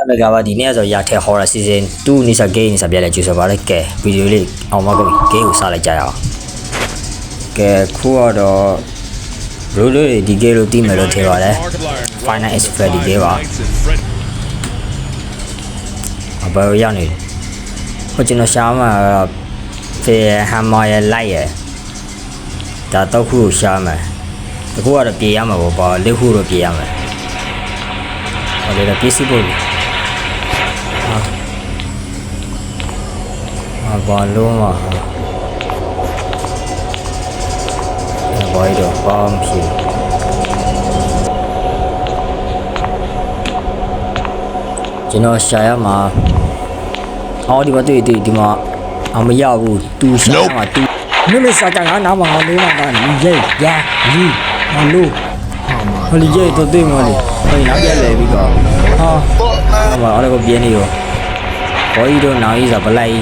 မကပါဒီနေ့ဆိုရထဲ horror season 2နေစား game နေစားပြလဲကျူဆိုပါလေကဲဗီဒီယိုလေးအောင်မကုန် game ကိုစားလိုက်ကြရအောင်ကဲခုတော့ဘလူးလေးဒီ game လို့တီးမယ်လို့ထင်ပါတယ် Final is Freddy game ပါအဘောရနေဟိုကျွန်တော်ရှာမှာဖေဟမ်မာရဲ့ light ရဲ့ဒါတော့ခုရှာမယ်တကူကတော့ပြေးရမှာပေါ့လက်ခုတော့ပြေးရမယ်ဟိုလေပြေးစီဖို့ဘာလုံးမဘာရတော့ဘာမှဖြစ်ကျွန်တော်ရှာရမှာအော်ဒီမှာတွေ့ဒီမှာအမရဘူးတူရှာမှာတူမင်းစကားငါနားမှာငါလေးမှာကရေရာရီဟလိုဟလီရေတော့တွေ့မလို့ဟိုနားပြလဲပြီးတော့ဟာအမအဲ့ဒါကိုပြင်းနေရောဘောကြီးတော့နားကြီးဆိုဗလိုက်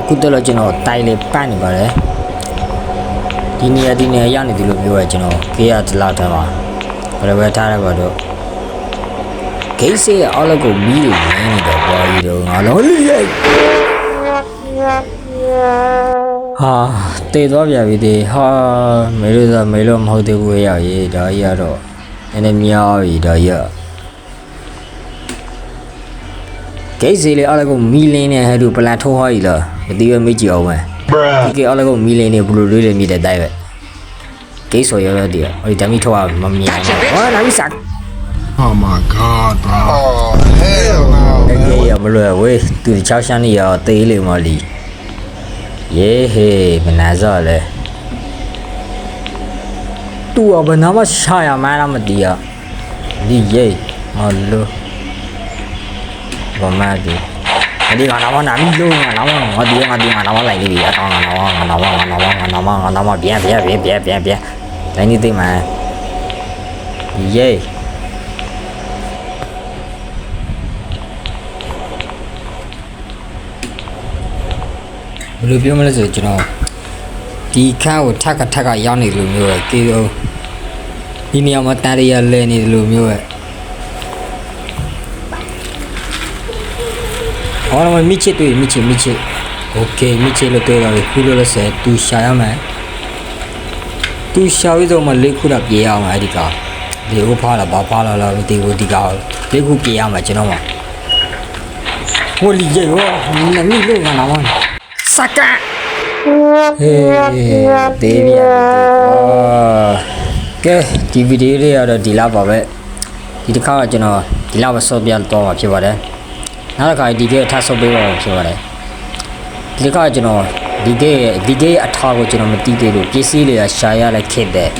ခုတော့ကျွန်တော်တိုင်လေးပန့်နေပါတယ်ဒီနေရာရနေတယ်လို့ပြောရကျွန်တော်ကေးရတလားထားပါဘယ်လိုပဲထားရပါတော့ဂိတ်စေးအောက်လောက်ကိုမီးတွေနင်းနေတော့ဘာကြီးတော့ငါလုံးလေးရိုက်ဟာတေသွားပြပြီတေဟာမေလို့မဟုတ်သေးဘူးရရေးဒါကြီးကတော့နည်းနည်းများပြီဒါကြီးဂိတ်စေးလေအောက်လောက်ကိုမီးလင်းနေဟဲ့လို့ပလန်ထိုးဟောကြီးလားမသိပဲမေ့ကြည့်အောင်မယ်ဒီကေအောက်လောက်ကိုမီးလင်းနေဘလူးလေးတွေမြည်တဲ့တိုင်းပဲဂိတ်ဆိုရတဲ့ဒီဟိုဓာမီထောက်မမြင်ဘူးဟာနာမီစက်Oh my god, bro. Oh, hell no. Okay, ya belum weh. Tu cakap ni ya tele mali. Ye he, menazar le. Tu apa nama saya mana mati ya? Di ye, malu. Bamadi. Jadi nama lu, nama lain ni. Atau nama biar. Lain ni tu mah. Ye.ဘယ်လိုပြောမလဲဆိုကျွန်တော်ဒီခါကိုထက်ကရောက်နေလို့မျိုးပဲကေတော့ဒီနေရာမှာတာရီယာလဲနေတယ်လို့မျိုးပဲဟောတော့မိချစ်တွေ့မိချစ်โอเคမိချစ်လို့တွေ့တော့ခုလို့လဲဆက်သူရှာရမယ်သူရှာပြီးတော့မှလေးခုတော့ပြေးအောင်အဲ့ဒီကဒီကိုဖားလာဘာဖားလာလားဒီကိုဒီကလေးခုပြေးအောင်ကျွန်တော်မှာဟိုလီရေရောမိလို့ငါလာမှာစကားဟေးတေးပြကဲဒီဗီဒီယိုလေးကတော့ဒီလောက်ပါပဲဒီတစ်ခါကကျွန်တော်ဒီလောက်ပဲဆော့ပြတော့မှာဖြစ်ပါတယ်နောက်တစ်ခါဒီကေအထဆော့ပေးပါမှာဖြစ်ပါတယ်ဒီတစ်ခါကျွန်တော်ဒီကေအထာကိုကျွန်တော်မတီးသေးလို့ပစ္စည်းတွေကရှာရလိုက်ခက်တယ်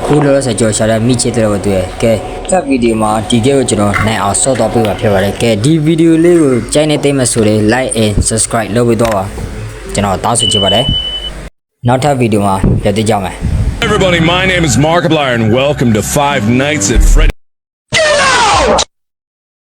ခုလောဆယ်ကြော်ရှာရမိချစ်တယ်လို့တွေ့ကဲဆက်ဗီဒီယိုမှာဒီကေကိုကျွန်တော်နိုင်အောင်ဆော့တော့ပေးပါဖြစ်ပါတယ်ကဲဒီဗီဒီယိုလေးကိုကြိုက်နေသိမှဆိုလေ like and subscribe လုပ်ပေးတော့ပါကျွန်တော်တောင်းဆိုချင်ပါတယ်နောက်ထပ်ဗီဒီယိုမှာပြန်တွေ့ကြမယ် Everybody, my name is Markiplier and welcome to Five Nights at Freddy